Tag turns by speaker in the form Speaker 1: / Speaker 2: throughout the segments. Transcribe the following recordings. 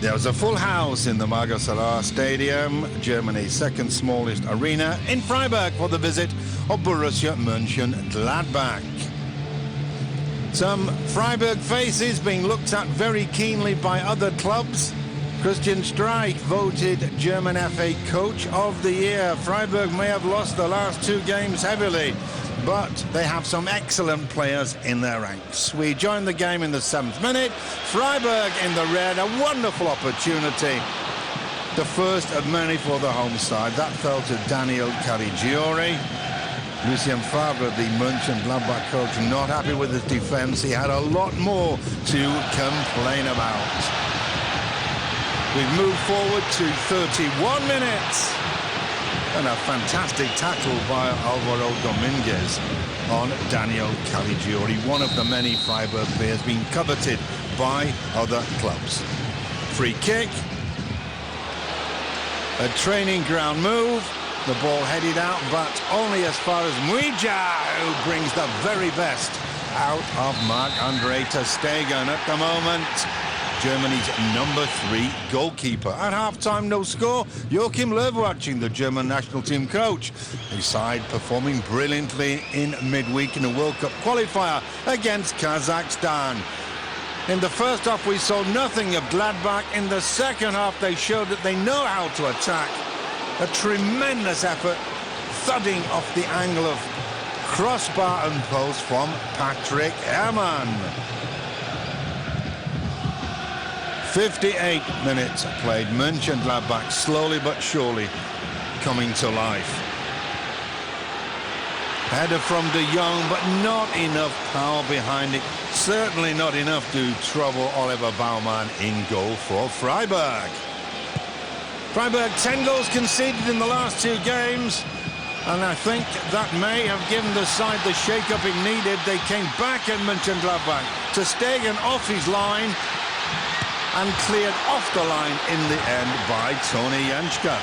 Speaker 1: There was a full house in the Margasalar Stadium, Germany's second smallest arena, in Frieburg for the visit of Borussia Mönchengladbach. Some Frieburg faces being looked at very keenly by other clubs. Christian Streich voted German FA Coach of the Year. Frieburg may have lost the last two games heavily, but they have some excellent players in their ranks. We joined the game in the 7th minute. Frieburg in the red, a wonderful opportunity. The first of many for the home side. That fell to Daniel Caligiuri. Lucien Favre, the Mönchengladbach coach, not happy with his defence. He had a lot more to complain about. We've moved forward to 31 minutes. And a fantastic tackle by Alvaro Dominguez on Daniel Caligiuri, one of the many Frieburg players being coveted by other clubs. Free kick. A training ground move. The ball headed out, but only as far as Muija, who brings the very best out of Marc-Andre ter Stegen at the moment. Germany's number 3 goalkeeper. At half-time, no score. Joachim Löw watching, the German national team coach. His side performing brilliantly in midweek in a World Cup qualifier against Kazakhstan. In the first half, we saw nothing of Gladbach. In the second half, they showed that they know how to attack. A tremendous effort, thudding off the angle of crossbar and post from Patrick Herrmann. 58 minutes played. Mönchengladbach slowly but surely coming to life. Header from De Jong, but not enough power behind it. Certainly not enough to trouble Oliver Baumann in goal for Frieburg. Frieburg 10 goals conceded in the last 2 games. And I think that may have given the side the shake-up it needed. They came back at Mönchengladbach. Ter Stegen off his line and cleared off the line in the end by Tony Janschke.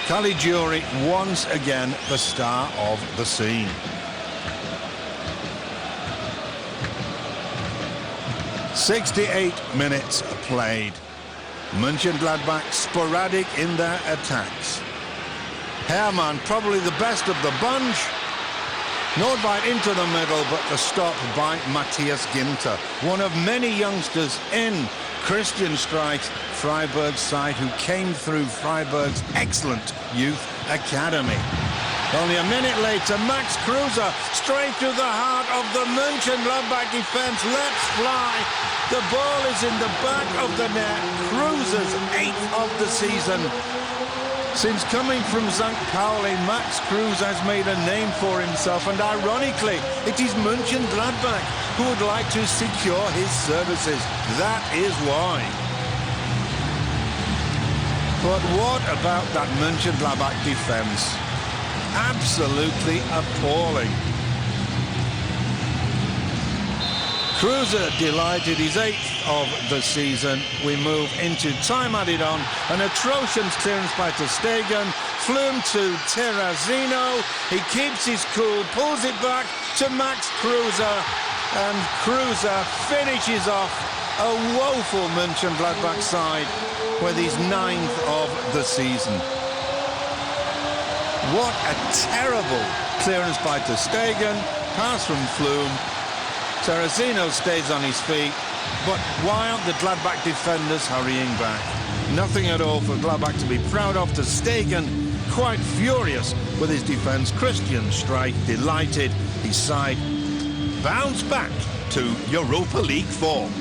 Speaker 1: Caligiuri once again the star of the scene. "68 minutes played. Mönchengladbach sporadic in their attacks. Herrmann probably the best of the bunch. Nordbite into the middle, but the stop by Matthias Ginter, one of many youngsters in Christian Streich's Freiburg side who came through Freiburg's excellent youth academy. Only a minute later, Max Kruse straight to the heart of the Mönchengladbach defense. Let's fly. The ball is in the back of the net. Kruse's 8th of the season. Since coming from St. Pauli, Max Kruse has made a name for himself, and ironically, it is Mönchengladbach who would like to secure his services. That is why. But what about that Mönchengladbach defense? Absolutely appalling. Kruse delighted, his 8th of the season. We move into time added on. An atrocious clearance by ter Stegen. Flume to Terrazino. He keeps his cool, pulls it back to Max Kruse. And Kruse finishes off a woeful Mönchengladbach side with his 9th of the season. What a terrible clearance by ter Stegen. Pass from Flume. Terrazino stays on his feet, but why aren't the Gladbach defenders hurrying back? Nothing at all for Gladbach to be proud of. Ter Stegen quite furious with his defence. Christian Streich delighted. His side bounced back to Europa League form.